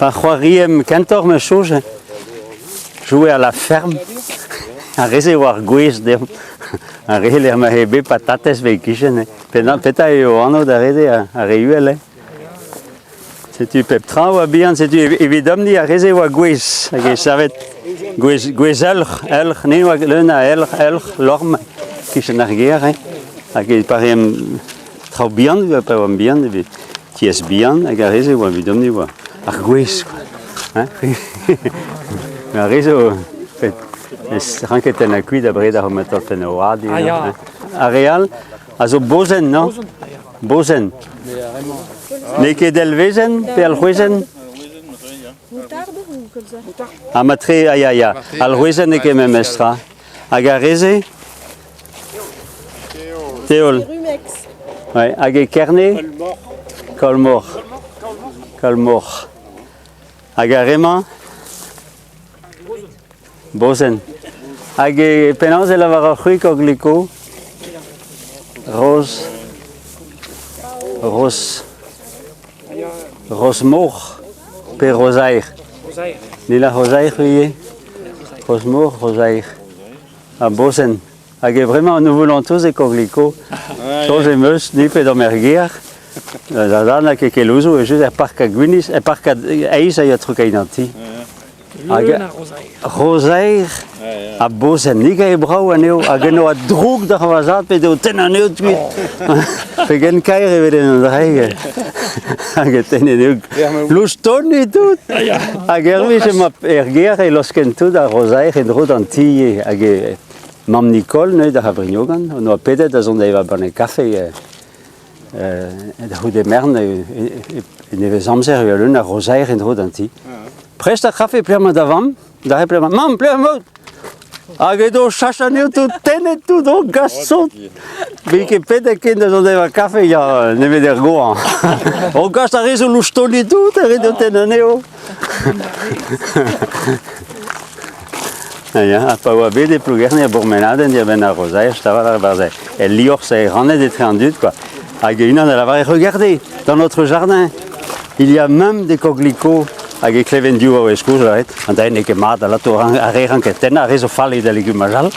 A c'hoariem kentor me chose, jouer à la ferme, a reze war gwez deom, a rele ar ma hebe patates ve kichen, peta eo anno da reze a reuel. Setu pep tra oa bihan, setu evidom ni a reze war gwez, hag e savet gwez elch, ne oa leun a elch, lorm, kichen ar ger, hag e parem trao bihan, pa oam bihan, ties bihan, hag a reze oa evidom ni oa. Ar gwez, quoi. Ma rezo, ranket en a kuit a bred ar homatot en a oadi. A real, a zo bozen, no? Bozen. Ne ket elvezen, pe al c'hwezen? Moutarde ou comme ça? A matre, ya. Al c'hwezen ne ket memestra. Hag a reze? Teol. Rumex. Ouais, hag e kerne? Kolmor. Kolmor. Hag a rema? Bozen. Hag e penaz e lavar ar c'hwik o gliko? Roz. Rosmor. Pe rosair. Nila rosair vie? Rosmor, rosair. A bozen. Hag e vremañ an nouvolantoz e kogliko. Soz e meus, ni pe d'an mer ger. Zadan a ket kelouzo e just er park a gwiniz, er park a eiz a ya trukain an ti. Leun a rosair. Rosair a bozen, nik a e brao aneo, hag eno a droug d'ar vazad pe deo ten aneo tuit. Pe gen kair e veden an dreig. Hag e ten aneo louston e tout. Hag ervez ema er ger e losken tout a rosair en drou d'an ti. Hag e mam Nicole ne da Habrignogan, on a pedet da zon da eva ban e kafe da hout e mern e nevez amzer eo leun a rosair en drou d'an ti. Prest a kafe pleurma davam, da re pleurma, mam, pleurma! Hag edo chachaneo tout tenet tout o gastot. Be ket pedet ken da zon da eva kafe ya nemet er goan. O gast a rezo loustoni tout, er edo ten aneo. A pa oa bet e plougerne a bourmenaden di a ben a rosair, staval ar barzai. E lior sa e ranet etre an dud, quoi. Hag e unan a lavar e regardez, dans notre jardin, il y a même des coquelicots hag e kleven diou a oeskouz, an da en eke mat a lato a re ranket ten, a rezo falle da legumajal.